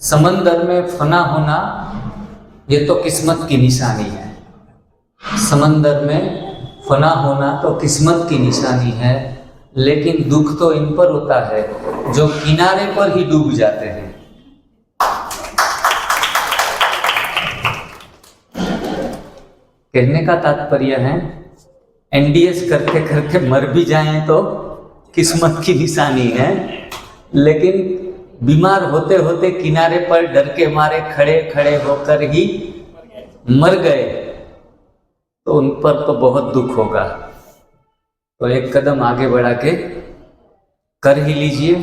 समंदर में फना होना ये तो किस्मत की निशानी है। समंदर में फना होना तो किस्मत की निशानी है, लेकिन दुख तो इन पर होता है जो किनारे पर ही डूब जाते हैं। कहने का तात्पर्य है एनडीएस करते करते मर भी जाएं तो किस्मत की निशानी है, लेकिन बीमार होते होते किनारे पर डर के मारे खड़े खड़े होकर ही मर गए तो उन पर तो बहुत दुख होगा। तो एक कदम आगे बढ़ा के कर ही लीजिए,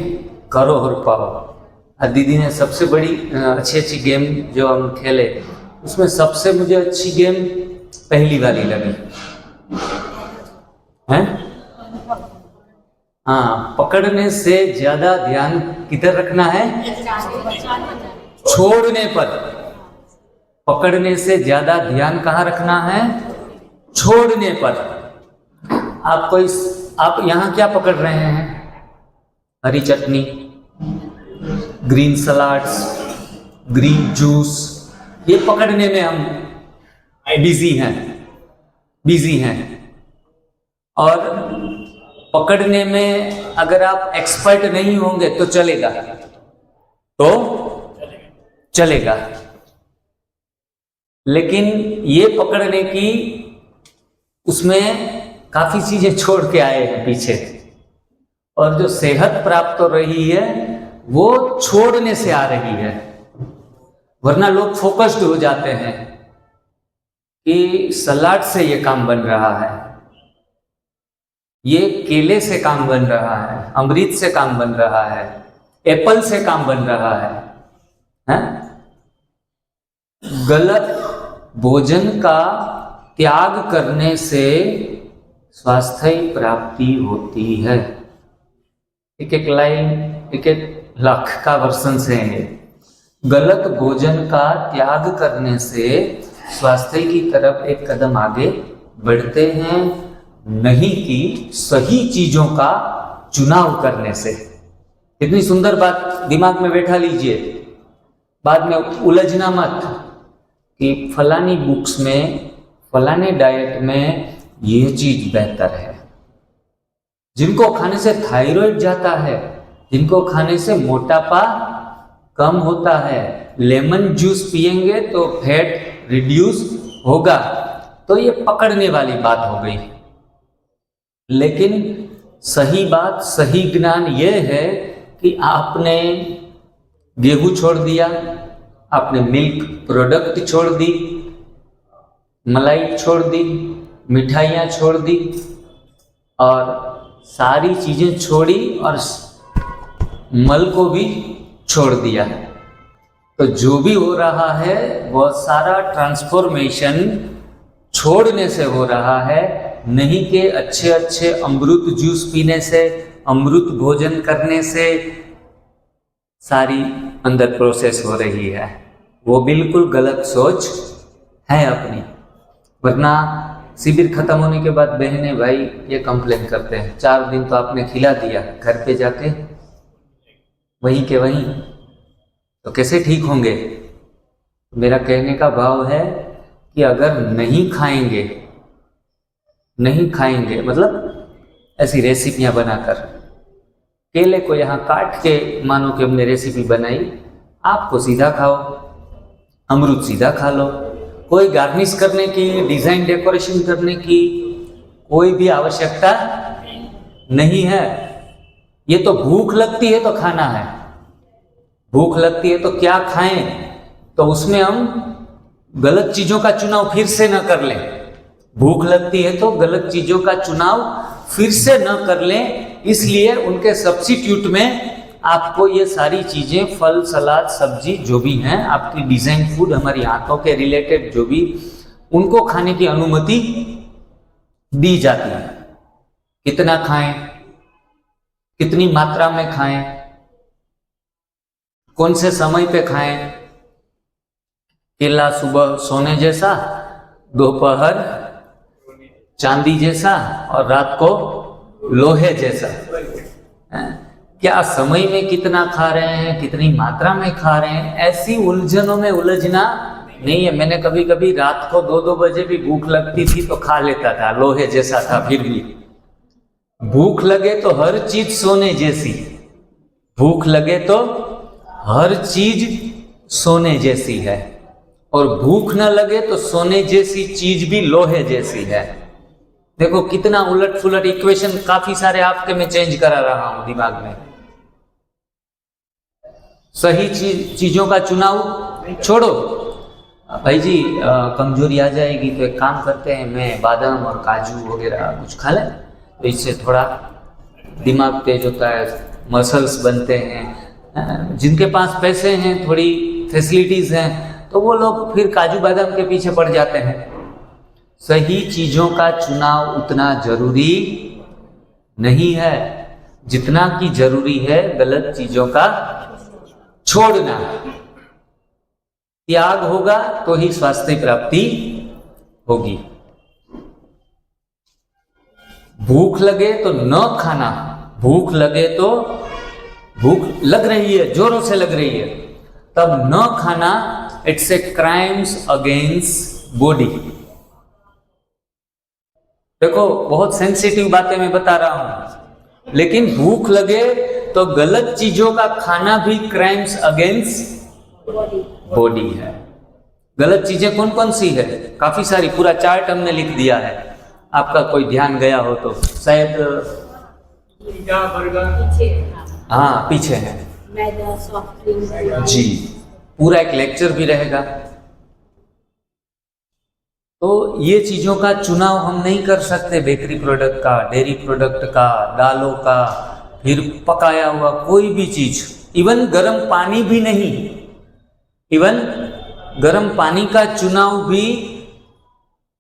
करो और पाओ। दीदी ने सबसे बड़ी अच्छी गेम जो हम खेले उसमें सबसे मुझे अच्छी गेम पहली वाली लगी है। हाँ, पकड़ने से ज्यादा ध्यान किधर रखना है? छोड़ने पर। पकड़ने से ज्यादा ध्यान कहाँ रखना है? छोड़ने पर। आप यहाँ क्या पकड़ रहे हैं? हरी चटनी, ग्रीन सलाड्स, ग्रीन जूस, ये पकड़ने में हम बिजी हैं। और पकड़ने में अगर आप एक्सपर्ट नहीं होंगे तो चलेगा, लेकिन ये पकड़ने की उसमें काफी चीजें छोड़ के आए हैं पीछे, और जो सेहत प्राप्त हो रही है वो छोड़ने से आ रही है। वरना लोग फोकस्ड हो जाते हैं कि सलाद से ये काम बन रहा है, ये केले से काम बन रहा है, अमृत से काम बन रहा है, एप्पल से काम बन रहा है? गलत भोजन का त्याग करने से स्वास्थ्य प्राप्ति होती है। एक लाइन, एक लाख का वर्षन से है। गलत भोजन का त्याग करने से स्वास्थ्य की तरफ एक कदम आगे बढ़ते हैं, नहीं कि सही चीजों का चुनाव करने से। इतनी सुंदर बात दिमाग में बैठा लीजिए, बाद में उलझना मत कि फलानी बुक्स में, फलाने डाइट में ये चीज बेहतर है। जिनको खाने से थायराइड जाता है, जिनको खाने से मोटापा कम होता है, लेमन जूस पिएंगे तो फैट रिड्यूस होगा। तो ये पकड़ने वाली बात हो गई। लेकिन सही बात, सही ज्ञान ये है कि आपने गेहूं छोड़ दिया, आपने मिल्क प्रोडक्ट छोड़ दी, मलाई छोड़ दी, मिठाइयाँ छोड़ दी और सारी चीज़ें छोड़ी और मल को भी छोड़ दिया। तो जो भी हो रहा है वह सारा ट्रांसफॉर्मेशन छोड़ने से हो रहा है, नहीं कि अच्छे अच्छे अमृत जूस पीने से, अमृत भोजन करने से सारी अंदर प्रोसेस हो रही है। वो बिल्कुल गलत सोच है अपनी। वरना शिविर खत्म होने के बाद बहनें भाई ये कंप्लेन करते हैं, 4 दिन तो आपने खिला दिया, घर पे जाके वहीं के वहीं, तो कैसे ठीक होंगे? मेरा कहने का भाव है कि अगर नहीं खाएंगे मतलब ऐसी रेसिपियां बनाकर, केले को यहाँ काट के मानो कि हमने रेसिपी बनाई, आपको सीधा खाओ, अमरूद सीधा खा लो, कोई गार्निश करने की, डिजाइन डेकोरेशन करने की कोई भी आवश्यकता नहीं है। ये तो भूख लगती है तो खाना है, भूख लगती है तो क्या खाएं, तो उसमें हम गलत चीजों का चुनाव फिर से न कर लें। भूख लगती है तो गलत चीजों का चुनाव फिर से न कर लें, इसलिए उनके सब्स्टिट्यूट में आपको ये सारी चीजें, फल, सलाद, सब्जी जो भी हैं, आपकी डिजाइन फूड, हमारी आंखों के रिलेटेड जो भी, उनको खाने की अनुमति दी जाती है। कितना खाएं, कितनी मात्रा में खाएं, कौन से समय पे खाएं। केला सुबह सोने जैसा, दोपहर चांदी जैसा और रात को लोहे जैसा। क्या समय में कितना खा रहे हैं, कितनी मात्रा में खा रहे हैं, ऐसी उलझनों में उलझना नहीं है। मैंने कभी कभी रात को 2-2 बजे भी भूख लगती थी तो खा लेता था, लोहे जैसा था फिर भी। भूख लगे तो हर चीज सोने जैसी, भूख लगे तो हर चीज सोने जैसी है, और भूख न लगे तो सोने जैसी चीज भी लोहे जैसी है। देखो कितना उलट फुलट इक्वेशन, काफी सारे आपके मैं चेंज करा रहा हूं दिमाग में। सही चीजों का चुनाव छोड़ो भाई जी, कमजोरी आ जाएगी तो एक काम करते हैं, मैं बादाम और काजू वगैरह कुछ खा लें, तो इससे थोड़ा दिमाग तेज होता है, मसल्स बनते हैं। जिनके पास पैसे हैं, थोड़ी फैसिलिटीज हैं, तो वो लोग फिर काजू बादाम के पीछे पड़ जाते हैं। सही चीजों का चुनाव उतना जरूरी नहीं है जितना कि जरूरी है गलत चीजों का छोड़ना। त्याग होगा तो ही स्वास्थ्य प्राप्ति होगी। भूख लगे तो न खाना, भूख लगे तो, भूख लग रही है, जोरों से लग रही है, तब न खाना, it's a crimes against body. देखो बहुत सेंसिटिव बातें मैं बता रहा हूं, लेकिन भूख लगे तो गलत चीजों का खाना भी क्राइम्स अगेंस्ट बॉडी है। गलत चीजें कौन कौन सी है? काफी सारी, पूरा चार्ट हमने लिख दिया है, आपका कोई ध्यान गया हो तो शायद। हाँ पीछे है जी, पूरा एक लेक्चर भी रहेगा। तो ये चीजों का चुनाव हम नहीं कर सकते, बेकरी प्रोडक्ट का, डेयरी प्रोडक्ट का, दालों का, फिर पकाया हुआ कोई भी चीज, इवन गर्म पानी भी नहीं, इवन गर्म पानी का चुनाव भी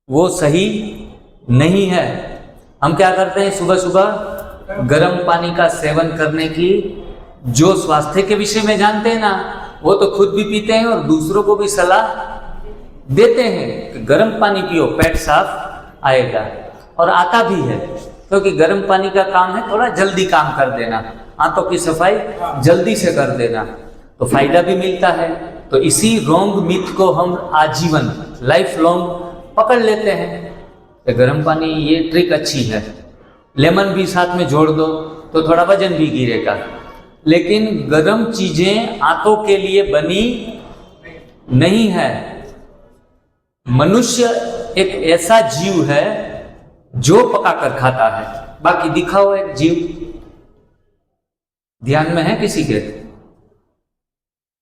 वो सही नहीं है। हम क्या करते हैं, सुबह सुबह गर्म पानी का सेवन करने की, जो स्वास्थ्य के विषय में जानते हैं ना, वो तो खुद भी पीते हैं और दूसरों को भी सलाह देते हैं कि गर्म पानी पियो, पेट साफ आएगा, और आता भी है, क्योंकि गर्म पानी का काम है थोड़ा जल्दी काम कर देना, आंतों की सफाई जल्दी से कर देना, तो फायदा भी मिलता है। तो इसी रोंग मिथ को हम आजीवन लाइफ लॉन्ग पकड़ लेते हैं कि गर्म पानी, ये ट्रिक अच्छी है, लेमन भी साथ में जोड़ दो तो थोड़ा वजन भी गिरेगा। लेकिन गर्म चीजें आंतों के लिए बनी नहीं है। मनुष्य एक ऐसा जीव है जो पकाकर खाता है। बाकी दिखाओ एक जीव, ध्यान में है किसी के?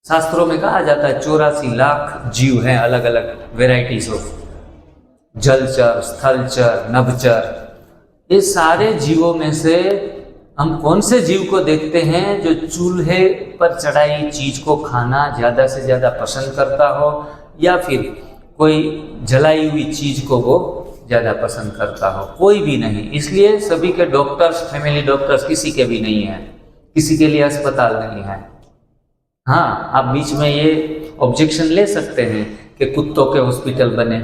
शास्त्रों में कहा जाता है 84 लाख जीव हैं, अलग अलग वेराइटीज ऑफ, जलचर, स्थलचर, नभचर। ये सारे जीवों में से हम कौन से जीव को देखते हैं जो चूल्हे पर चढ़ाई चीज को खाना ज्यादा से ज्यादा पसंद करता हो, या फिर कोई जलाई हुई चीज को वो ज्यादा पसंद करता हो? कोई भी नहीं। इसलिए सभी के डॉक्टर्स, फैमिली डॉक्टर्स किसी के भी नहीं है, किसी के लिए अस्पताल नहीं है। हाँ, आप बीच में ये ऑब्जेक्शन ले सकते हैं कि कुत्तों के हॉस्पिटल बने,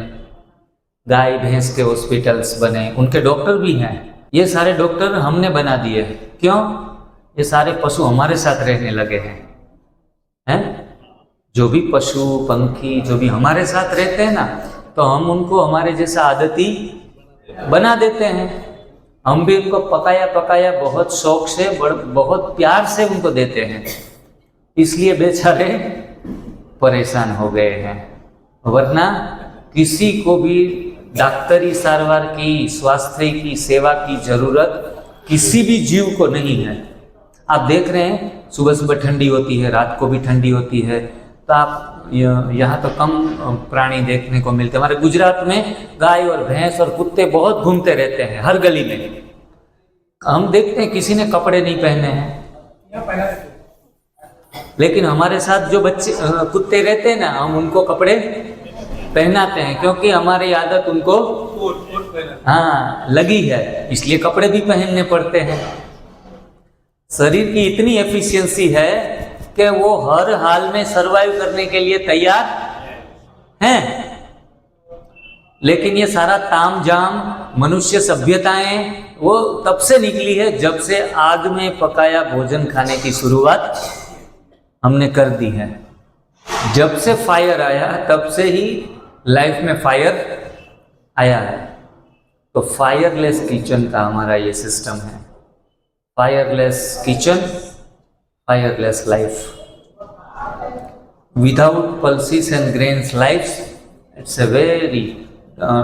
गाय भैंस के हॉस्पिटल्स बने, उनके डॉक्टर भी हैं। ये सारे डॉक्टर हमने बना दिए। क्यों? ये सारे पशु हमारे साथ रहने लगे हैं। जो भी पशु पंखी जो भी हमारे साथ रहते हैं ना, तो हम उनको हमारे जैसा आदती बना देते हैं। हम भी उनको पकाया पकाया बहुत शौक से, बहुत प्यार से उनको देते हैं, इसलिए बेचारे परेशान हो गए हैं। वरना किसी को भी डॉक्टरी सारवार की, स्वास्थ्य की सेवा की जरूरत किसी भी जीव को नहीं है। आप देख रहे हैं सुबह सुबह ठंडी होती है, रात को भी ठंडी होती है, तो आप यहाँ तो कम प्राणी देखने को मिलते हैं। हमारे गुजरात में गाय और भैंस और कुत्ते बहुत घूमते रहते हैं हर गली में। हम देखते हैं किसी ने कपड़े नहीं पहने हैं, लेकिन हमारे साथ जो बच्चे कुत्ते रहते हैं ना, हम उनको कपड़े पहनाते हैं, क्योंकि हमारी आदत उनको हाँ लगी है, इसलिए कपड़े भी पहनने पड़ते हैं। शरीर की इतनी एफिशिएंसी है कि वो हर हाल में सरवाइव करने के लिए तैयार हैं। लेकिन ये सारा ताम जाम, मनुष्य सभ्यताएं, वो तब से निकली है जब से आग में पकाया भोजन खाने की शुरुआत हमने कर दी है। जब से फायर आया तब से ही लाइफ में फायर आया है। तो फायरलेस किचन का हमारा ये सिस्टम है। Fireless kitchen, fireless life. Without pulses and grains life, it's a very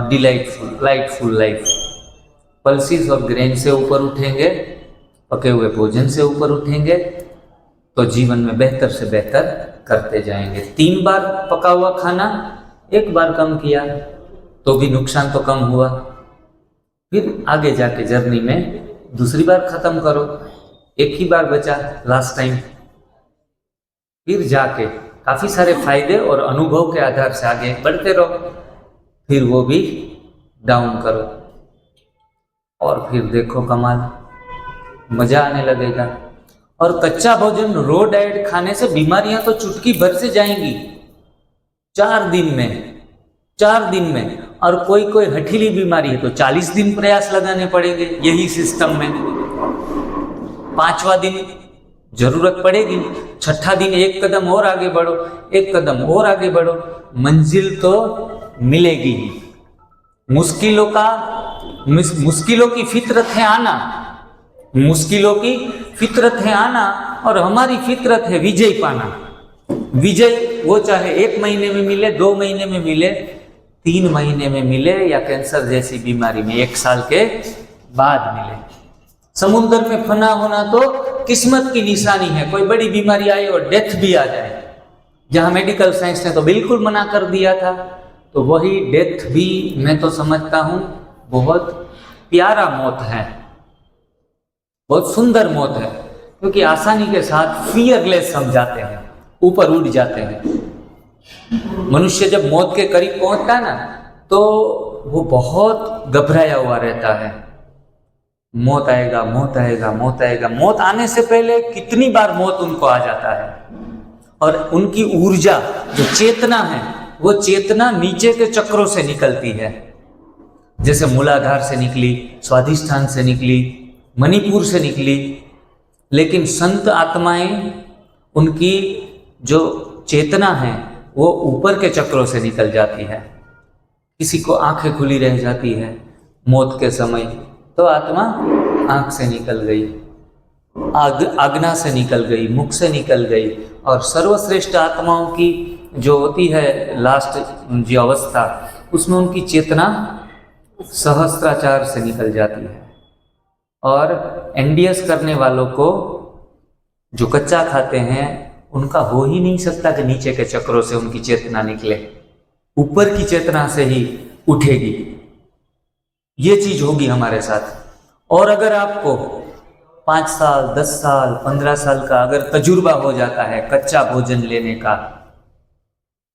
delightful life. Pulses और ग्रेन से ऊपर उठेंगे, पके हुए भोजन से ऊपर उठेंगे, तो जीवन में बेहतर से बेहतर करते जाएंगे। 3 बार पका हुआ खाना, 1 बार कम किया तो भी नुकसान तो कम हुआ। फिर आगे जाके जर्नी में दूसरी बार खत्म करो, 1 ही बार बचा लास्ट टाइम, फिर जाके काफी सारे फायदे और अनुभव के आधार से आगे बढ़ते रहो, फिर वो भी डाउन करो और फिर देखो कमाल, मजा आने लगेगा। और कच्चा भोजन रो डाइट खाने से बीमारियां तो चुटकी भर से जाएंगी 4 दिन में। और कोई हठीली बीमारी है तो 40 दिन प्रयास लगाने पड़ेंगे यही सिस्टम में। 5वां दिन जरूरत पड़ेगी, 6ठा दिन 1 कदम और आगे बढ़ो, 1 कदम और आगे बढ़ो, मंजिल तो मिलेगी ही। मुश्किलों की फितरत है आना, मुश्किलों की फितरत है आना, और हमारी फितरत है विजय पाना। विजय वो चाहे 1 महीने में मिले, 2 महीने में मिले, 3 महीने में मिले, या कैंसर जैसी बीमारी में 1 साल के बाद मिले। समुद्र में फना होना तो किस्मत की निशानी है, कोई बड़ी बीमारी आए और डेथ भी आ जाए, जहां मेडिकल साइंस ने तो बिल्कुल मना कर दिया था। तो वही डेथ भी मैं तो समझता हूं बहुत प्यारा मौत है, बहुत सुंदर मौत है, क्योंकि आसानी के साथ फियरलेस हम जाते हैं, ऊपर उड़ जाते हैं। मनुष्य जब मौत के करीब पहुंचता है ना, तो वो बहुत घबराया हुआ रहता है। मौत आएगा, मौत आएगा, मौत आएगा। मौत आने से पहले कितनी बार मौत उनको आ जाता है, और उनकी ऊर्जा जो चेतना है, वो चेतना नीचे के चक्रों से निकलती है, जैसे मूलाधार से निकली, स्वाधिष्ठान से निकली, मणिपुर से निकली। लेकिन संत आत्माएं, उनकी जो चेतना है वो ऊपर के चक्रों से निकल जाती है। किसी को आंखें खुली रह जाती है मौत के समय, तो आत्मा आंख से निकल गई, आज्ञा से निकल गई, मुख से निकल गई। और सर्वश्रेष्ठ आत्माओं की जो होती है लास्ट जो अवस्था, उसमें उनकी चेतना सहस्त्राचार से निकल जाती है। और एनडीएस करने वालों को, जो कच्चा खाते हैं, उनका हो ही नहीं सकता कि नीचे के चक्रों से उनकी चेतना निकले, ऊपर की चेतना से ही उठेगी। ये चीज होगी हमारे साथ। और अगर आपको 5 साल, 10 साल, 15 साल का अगर तजुर्बा हो जाता है कच्चा भोजन लेने का,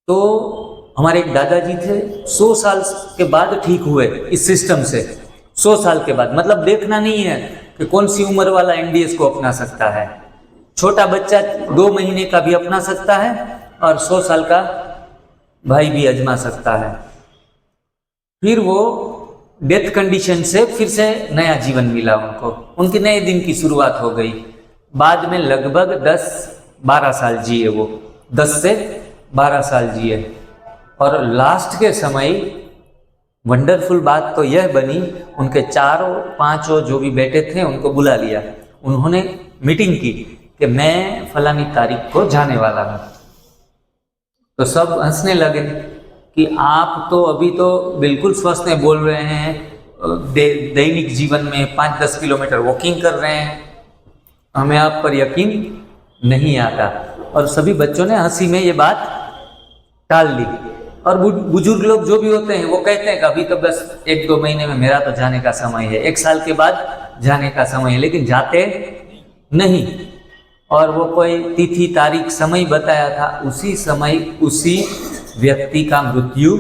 तो हमारे एक दादाजी थे, 100 साल के बाद ठीक हुए इस सिस्टम से। 100 साल के बाद, मतलब देखना नहीं है कि कौन सी उम्र वाला एनडीएस को अपना सकता है। छोटा बच्चा 2 महीने का भी अपना सकता है, और 100 साल का भाई भी आजमा सकता है। फिर वो डेथ कंडीशन से फिर से नया जीवन मिला उनको, उनके नए दिन की शुरुआत हो गई। बाद में लगभग 10-12 साल जिए वो, 10 से 12 साल जिए। और लास्ट के समय वंडरफुल बात तो यह बनी, उनके 4-5 जो भी बेटे थे उनको बुला लिया। उन्होंने मीटिंग की कि मैं फलानी तारीख को जाने वाला हूँ। तो सब हंसने लगे कि आप तो अभी तो बिल्कुल स्वस्थ हैं, बोल रहे हैं, दैनिक जीवन में 5-10 किलोमीटर वॉकिंग कर रहे हैं, हमें आप पर यकीन नहीं आता। और सभी बच्चों ने हंसी में ये बात टाल दी। और बुजुर्ग लोग जो भी होते हैं वो कहते हैं कि अभी तो बस 1-2 महीने में मेरा तो जाने का समय है, 1 साल के बाद जाने का समय है, लेकिन जाते नहीं। और वो कोई तिथि तारीख समय बताया था, उसी समय उसी व्यक्ति का मृत्यु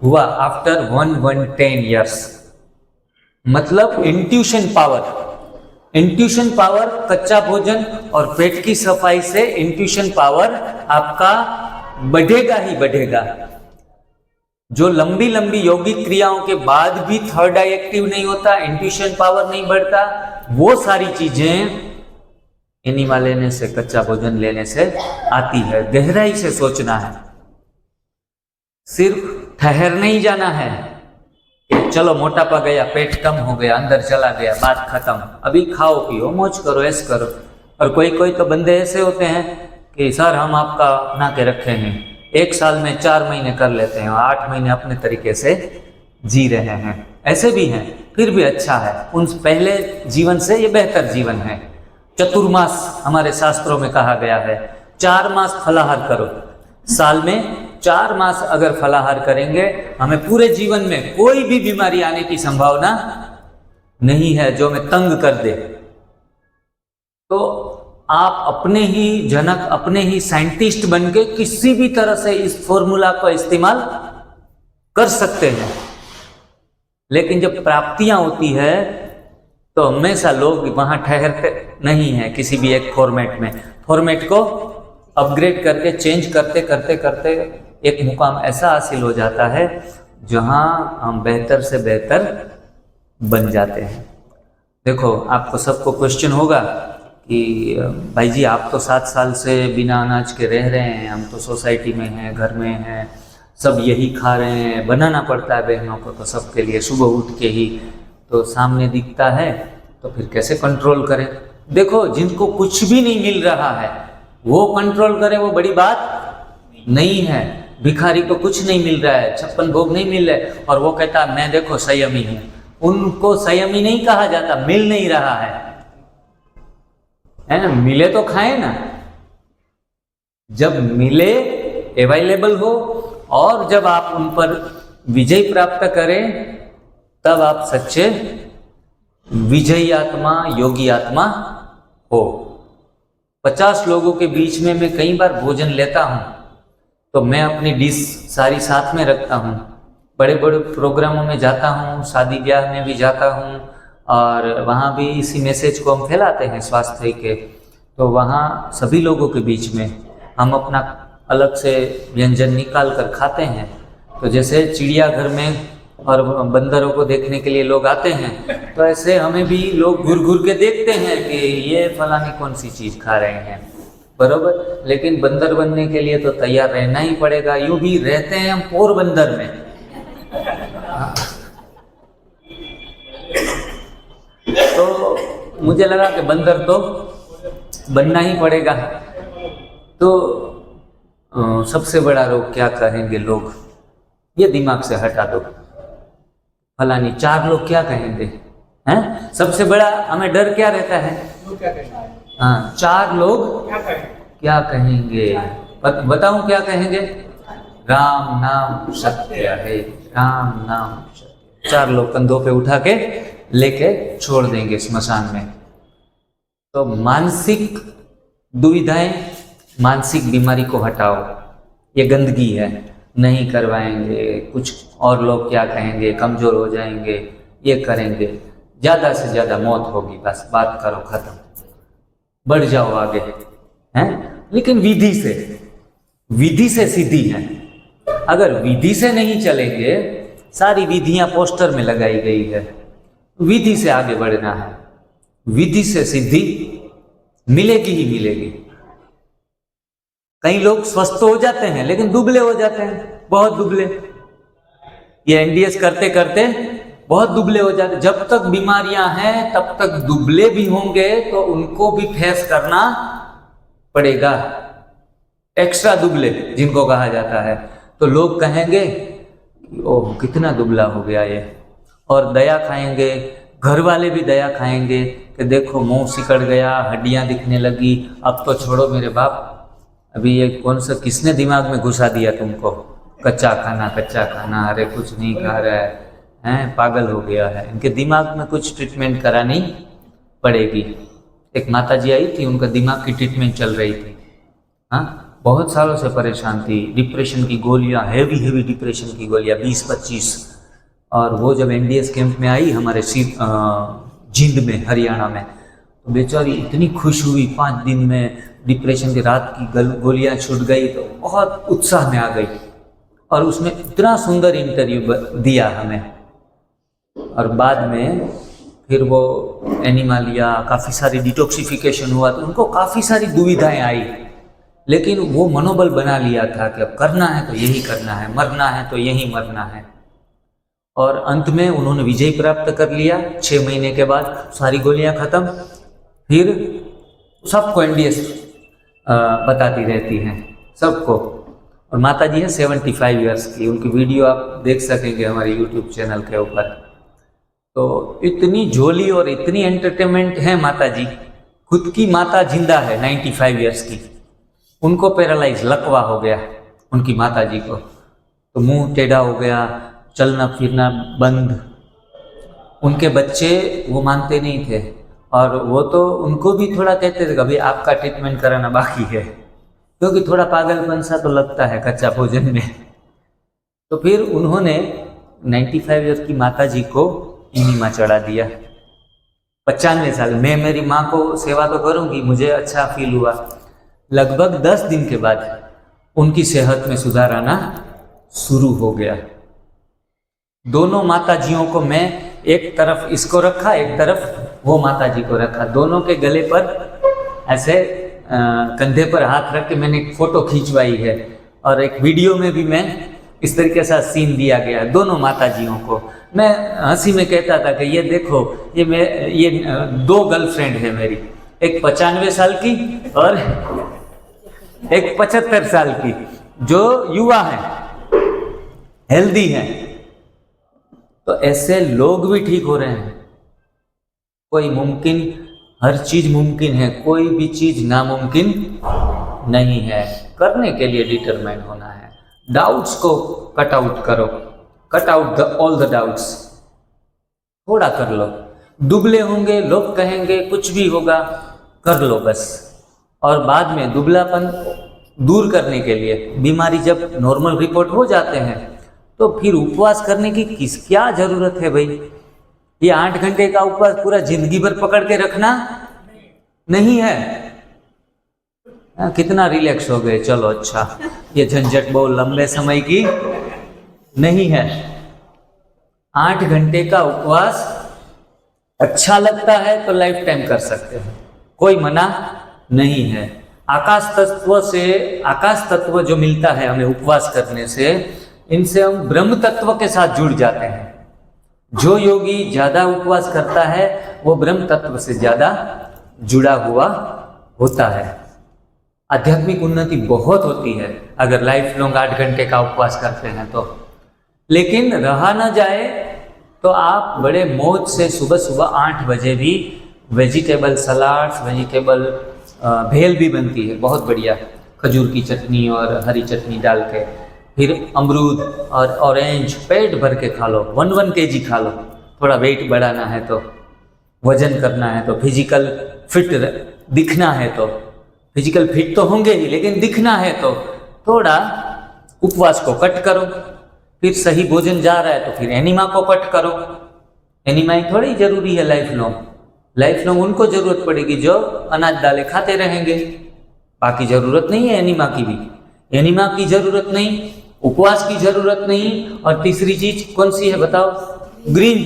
हुआ आफ्टर 110 years। मतलब इंट्यूशन पावर, कच्चा भोजन और पेट की सफाई से इंट्यूशन पावर आपका बढ़ेगा ही बढ़ेगा। जो लंबी लंबी योगिक क्रियाओं के बाद भी थर्ड आई एक्टिव नहीं होता, इंट्यूशन पावर नहीं बढ़ता, वो सारी चीजें एनिमा लेने से, कच्चा भोजन लेने से आती है। गहराई से सोचना है, सिर्फ ठहर नहीं जाना है कि चलो मोटापा गया, पेट कम हो गया, अंदर चला गया, बात खत्म, अभी खाओ पियो मौज करो, ऐस करो। और कोई कोई तो बंदे ऐसे होते हैं कि सर हम आपका बना के रखे हैं, 1 साल में 4 महीने कर लेते हैं, 8 महीने अपने तरीके से जी रहे हैं, ऐसे भी हैं, फिर भी अच्छा है, उन पहले जीवन से ये बेहतर जीवन है। चतुर्मास हमारे शास्त्रों में कहा गया है, 4 मास फलाहार करो, साल में 4 मास अगर फलाहार करेंगे, हमें पूरे जीवन में कोई भी बीमारी आने की संभावना नहीं है जो हमें तंग कर दे। तो आप अपने ही जनक, अपने ही साइंटिस्ट बन के किसी भी तरह से इस फॉर्मूला का इस्तेमाल कर सकते हैं। लेकिन जब प्राप्तियां होती है तो हमेशा लोग वहां ठहरते नहीं है किसी भी एक फॉर्मेट में। फॉर्मेट को अपग्रेड करके चेंज करते करते करते एक मुकाम ऐसा हासिल हो जाता है जहां हम बेहतर से बेहतर बन जाते हैं। देखो, आपको सबको क्वेश्चन होगा कि भाई जी आप तो 7 साल से बिना अनाज के रह रहे हैं, हम तो सोसाइटी में हैं, घर में हैं, सब यही खा रहे हैं, बनाना पड़ता है बहनों को तो सबके लिए सुबह उठ के ही, तो सामने दिखता है, तो फिर कैसे कंट्रोल करें? देखो, जिनको कुछ भी नहीं मिल रहा है वो कंट्रोल करे, वो बड़ी बात नहीं है। भिखारी को कुछ नहीं मिल रहा है, 56 भोग नहीं मिल रहे और वो कहता मैं देखो संयमी हूं, उनको संयमी नहीं कहा जाता, मिल नहीं रहा है ना? मिले तो खाए ना, जब मिले, अवेलेबल हो और जब आप उन पर विजय प्राप्त करें, तब आप सच्चे विजयी आत्मा, योगी आत्मा हो। 50 लोगों के बीच में मैं कई बार भोजन लेता हूं तो मैं अपनी डिश सारी साथ में रखता हूं। बड़े बड़े प्रोग्रामों में जाता हूं, शादी ब्याह में भी जाता हूं और वहां भी इसी मैसेज को हम फैलाते हैं स्वास्थ्य के। तो वहां सभी लोगों के बीच में हम अपना अलग से व्यंजन निकाल कर खाते हैं। तो जैसे चिड़ियाघर में और बंदरों को देखने के लिए लोग आते हैं, तो ऐसे हमें भी लोग घूर घूर के देखते हैं कि ये फलानी कौन सी चीज़ खा रहे हैं, बरोबर। लेकिन बंदर बनने के लिए तो तैयार रहना ही पड़ेगा। यूं भी रहते हैं हम पोरबंदर में, तो मुझे लगा कि बंदर तो बनना ही पड़ेगा। तो सबसे बड़ा रोग क्या कहेंगे लोग, ये दिमाग से हटा दो। फलानी 4 लोग क्या कहेंगे, हैं? सबसे बड़ा हमें डर क्या रहता है? हाँ, 4 लोग क्या कहेंगे? बताऊं क्या कहेंगे? राम नाम सत्य है, राम नाम सत्य। 4 लोग कंधों पे उठा के लेके छोड़ देंगे स्मशान में। तो मानसिक दुविधाएं, मानसिक बीमारी को हटाओ, ये गंदगी है, नहीं करवाएंगे, कुछ और लोग क्या कहेंगे, कमजोर हो जाएंगे, ये करेंगे, ज़्यादा से ज़्यादा मौत होगी, बस बात करो खत्म, बढ़ जाओ आगे, हैं? लेकिन विधि से सीधी है। अगर विधि से नहीं चलेंगे, सारी विधियां पोस्टर में लगाई गई है, विधि से आगे बढ़ना है, विधि से सिद्धि मिलेगी ही मिलेगी। कई लोग स्वस्थ हो जाते हैं लेकिन दुबले हो जाते हैं, बहुत दुबले। ये एनडीएस करते करते बहुत दुबले हो जाते। जब तक बीमारियां हैं तब तक दुबले भी होंगे, तो उनको भी फेस करना पड़ेगा। एक्स्ट्रा दुबले जिनको कहा जाता है, तो लोग कहेंगे ओह कितना दुबला हो गया ये, और दया खाएंगे, घर वाले भी दया खाएंगे कि देखो मुंह सिकड़ गया, हड्डियां दिखने लगी, अब तो छोड़ो मेरे बाप, अभी ये कौन सा किसने दिमाग में घुसा दिया तुमको, कच्चा खाना, अरे कुछ नहीं खा रहा है, पागल हो गया है। इनके दिमाग में कुछ ट्रीटमेंट करानी पड़ेगी। एक माताजी आई थी, उनका दिमाग की ट्रीटमेंट चल रही थी, हाँ, बहुत सालों से परेशान थी, डिप्रेशन की गोलियां, हेवी डिप्रेशन की गोलियां 20-25। और वो जब एनडीएस कैंप में आई हमारे जिंद में, हरियाणा में, तो बेचारी इतनी खुश हुई, 5 दिन में डिप्रेशन की रात की गोलियां छूट गई, तो बहुत उत्साह में आ गई। और उसमें इतना सुंदर इंटरव्यू दिया हमें। और बाद में फिर वो एनिमा लिया, काफ़ी सारी डिटॉक्सिफिकेशन हुआ, तो उनको काफ़ी सारी दुविधाएं आई, लेकिन वो मनोबल बना लिया था कि अब करना है तो यही करना है, मरना है तो यही मरना है। और अंत में उन्होंने विजय प्राप्त कर लिया। 6 महीने के बाद सारी गोलियां खत्म। फिर सबको NDS बताती रहती हैं सबको। और माता जी है 75 ईयर्स की, उनकी वीडियो आप देख सकेंगे हमारे YouTube चैनल के ऊपर। तो इतनी झोली और इतनी एंटरटेनमेंट है माता जी। खुद की माता जिंदा है 95 ईयर्स की, उनको पैरालाइज लकवा हो गया उनकी माता जी को, तो मुंह टेढ़ा हो गया, चलना फिरना बंद। उनके बच्चे वो मानते नहीं थे, और वो तो उनको भी थोड़ा कहते थे कि अभी आपका ट्रीटमेंट कराना बाकी है, क्योंकि थोड़ा पागलपन सा तो लगता है कच्चा भोजन में। तो फिर उन्होंने 95 ईयर की माता जी को इनिमा चढ़ा दिया। 95 साल मैं मेरी माँ को सेवा तो करूँगी, मुझे अच्छा फील हुआ। लगभग 10 दिन के बाद उनकी सेहत में सुधार आना शुरू हो गया। दोनों माताजियों को मैं एक तरफ इसको रखा, एक तरफ वो माताजी को रखा, दोनों के गले पर ऐसे कंधे पर हाथ रख के मैंने एक फोटो खींचवाई है, और एक वीडियो में भी मैं इस तरीके से सीन दिया गया दोनों माताजियों को। मैं हंसी में कहता था कि ये देखो, ये 2 गर्लफ्रेंड है मेरी, एक 95 साल की और एक 75 साल की, जो युवा है, हेल्दी है। तो ऐसे लोग भी ठीक हो रहे हैं। कोई मुमकिन, हर चीज मुमकिन है, कोई भी चीज नामुमकिन नहीं है। करने के लिए डिटरमाइन होना है। डाउट्स को कट आउट करो, cut out all the doubts. थोड़ा कर लो, दुबले होंगे, लोग कहेंगे, कुछ भी होगा, कर लो बस। और बाद में दुबलापन दूर करने के लिए, बीमारी जब नॉर्मल रिपोर्ट हो जाते हैं, तो फिर उपवास करने की क्या जरूरत है भाई? ये 8 घंटे का उपवास पूरा जिंदगी भर पकड़ के रखना नहीं है। कितना रिलैक्स हो गए, चलो अच्छा, ये झंझट बहुत लंबे समय की नहीं है। 8 घंटे का उपवास अच्छा लगता है तो लाइफ टाइम कर सकते हैं, कोई मना नहीं है। आकाश तत्व जो मिलता है हमें उपवास करने से, इनसे हम ब्रह्म तत्व के साथ जुड़ जाते हैं। जो योगी ज्यादा उपवास करता है वो ब्रह्म तत्व से ज्यादा जुड़ा हुआ होता है। आध्यात्मिक उन्नति बहुत होती है अगर लाइफ लॉन्ग 8 घंटे का उपवास करते हैं तो। लेकिन रहा ना जाए तो आप बड़े मौज से सुबह सुबह 8 बजे भी वेजिटेबल सलाड्स, वेजिटेबल भेल भी बनती है बहुत बढ़िया, खजूर की चटनी और हरी चटनी डाल के, फिर अमरूद और ऑरेंज पेट भर के खा लो, 1 kg खा लो। थोड़ा वेट बढ़ाना है तो, वजन करना है तो, फिजिकल फिट दिखना है तो, फिजिकल फिट तो होंगे ही, लेकिन दिखना है तो थोड़ा उपवास को कट करो। फिर सही भोजन जा रहा है तो फिर एनिमा को कट करो। एनिमा ही थोड़ी जरूरी है लाइफ लॉन्ग उनको जरूरत पड़ेगी जो अनाज दालें खाते रहेंगे, बाकी जरूरत नहीं है एनिमा की भी। एनिमा की जरूरत नहीं, उपवास की जरूरत नहीं, और तीसरी चीज कौन सी है बताओ? ग्रीन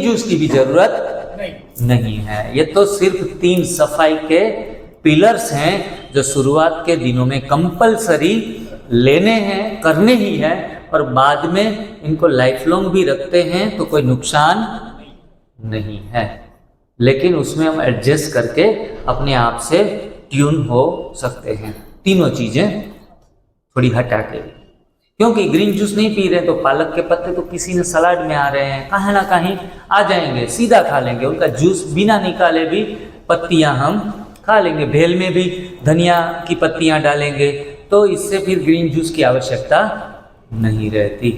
जूस की भी जरूरत नहीं है। ये तो सिर्फ 3 सफाई के पिलर्स हैं जो शुरुआत के दिनों में कंपलसरी लेने हैं, करने ही है, और बाद में इनको लाइफ लॉन्ग भी रखते हैं तो कोई नुकसान नहीं है। लेकिन उसमें हम एडजस्ट करके अपने आप से ट्यून हो सकते हैं, तीनों चीजें थोड़ी हटा के। क्योंकि ग्रीन जूस नहीं पी रहे तो पालक के पत्ते तो किसी ने सलाड में आ रहे हैं, कहीं ना कहीं आ जाएंगे, सीधा खा लेंगे। उनका जूस बिना निकाले भी पत्तियां हम खा लेंगे। भेल में भी धनिया की पत्तियां डालेंगे, तो इससे फिर ग्रीन जूस की आवश्यकता नहीं रहती।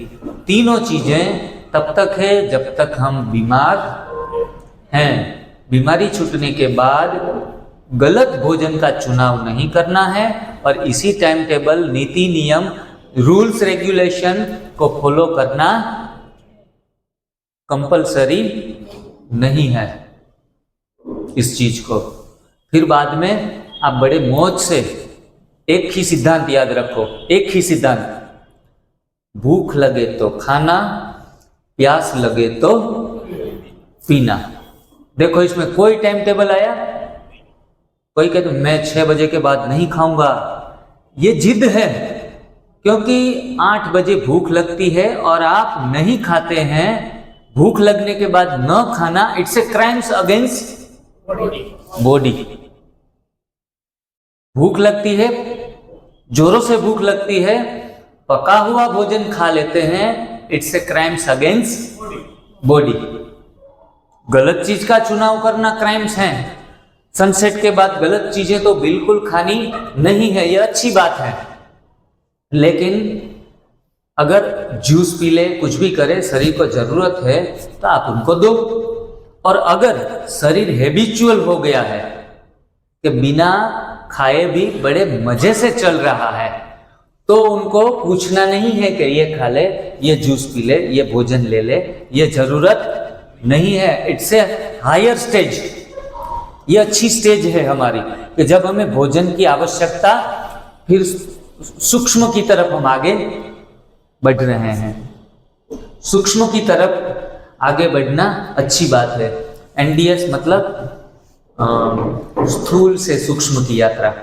तीनों चीजें तब तक है जब तक हम बीमार हैं। बीमारी छूटने के बाद गलत भोजन का चुनाव नहीं करना है, और इसी टाइम टेबल, नीति नियम, रूल्स रेगुलेशन को फॉलो करना कंपलसरी नहीं है इस चीज को। फिर बाद में आप बड़े मौज से, एक ही सिद्धांत याद रखो, एक ही सिद्धांत, भूख लगे तो खाना, प्यास लगे तो पीना। देखो इसमें कोई टाइम टेबल आया? कोई कहते मैं 6 बजे के बाद नहीं खाऊंगा, ये जिद है, क्योंकि 8 बजे भूख लगती है और आप नहीं खाते हैं। भूख लगने के बाद न खाना, it's a crimes against body. भूख लगती है, जोरों से भूख लगती है, पका हुआ भोजन खा लेते हैं, it's a crimes against body. गलत चीज का चुनाव करना क्राइम्स है। सनसेट के बाद गलत चीजें तो बिल्कुल खानी नहीं है, ये अच्छी बात है। लेकिन अगर जूस पी ले, कुछ भी करे, शरीर को जरूरत है तो आप उनको दो। और अगर शरीर हैबिचुअल हो गया है कि बिना खाए भी बड़े मजे से चल रहा है, तो उनको पूछना नहीं है कि ये खा ले, ये जूस पी ले, ये भोजन ले ले, ये जरूरत नहीं है। It's a higher stage. ये अच्छी स्टेज है हमारी कि जब हमें भोजन की आवश्यकता, फिर सूक्ष्म की तरफ हम आगे बढ़ रहे हैं। सूक्ष्म की तरफ आगे बढ़ना अच्छी बात है। एनडीएस मतलब स्थूल से सूक्ष्म की यात्रा।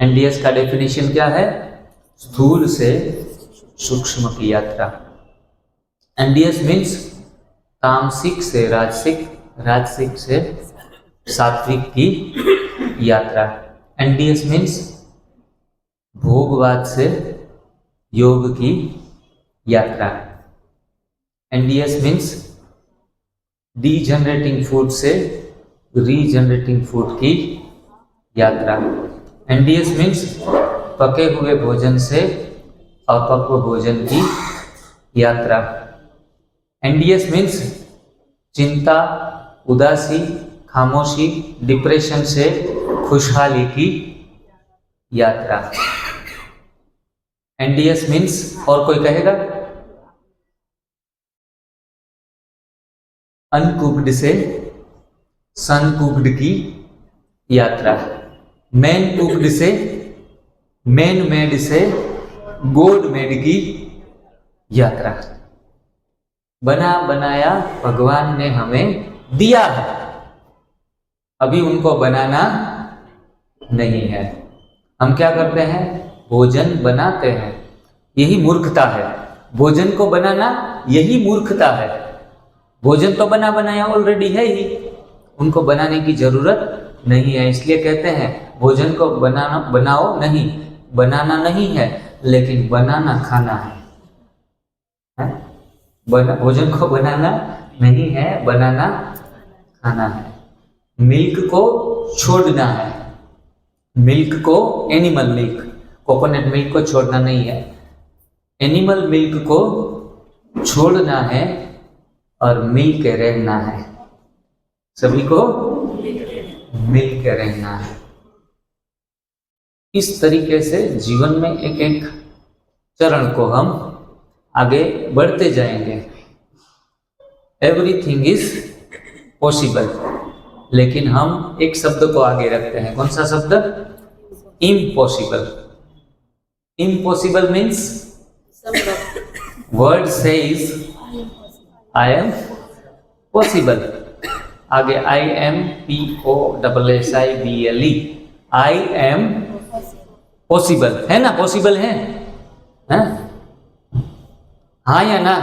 एनडीएस का डेफिनेशन क्या है? स्थूल से सूक्ष्म की यात्रा। एनडीएस मीन्स तामसिक से राजसिक, राजसिक से सात्विक की यात्रा। एनडीएस मीन्स भोगवाद से योग की यात्रा। एनडीएस मीन्स डीजनरेटिंग फूड से रीजनरेटिंग फूड की यात्रा। एनडीएस मीन्स पके हुए भोजन से अपक्व भोजन की यात्रा। एनडीएस मीन्स चिंता, उदासी, खामोशी, डिप्रेशन से खुशहाली की यात्रा। एनडीएस मीन्स, और कोई कहेगा? अनकुक्ड से सनकुक्ड की यात्रा। मैन कुक्ड से मैन मेड से गॉड मेड की यात्रा। बना बनाया भगवान ने हमें दिया है, अभी उनको बनाना नहीं है। हम क्या करते हैं? भोजन बनाते हैं। यही मूर्खता है। भोजन को बनाना यही मूर्खता है। भोजन तो बना बनाया ऑलरेडी है ही, उनको बनाने की जरूरत नहीं है। इसलिए कहते हैं भोजन को बनाओ नहीं, बनाना नहीं है, लेकिन बनाना खाना है। भोजन को बनाना नहीं है, बनाना खाना है। मिल्क को छोड़ना है। मिल्क को, एनिमल मिल्क, कोकोनट मिल्क को छोड़ना नहीं है, एनिमल मिल्क को छोड़ना है और मिल के रहना है। सभी को मिल के रहना है। इस तरीके से जीवन में एक एक चरण को हम आगे बढ़ते जाएंगे। एवरीथिंग इज पॉसिबल, लेकिन हम एक शब्द को आगे रखते हैं। कौन सा शब्द? Impossible. Impossible means word says I am possible. आगे I am POSSIBLE, I am possible है ना? पॉसिबल है, हाँ या ना?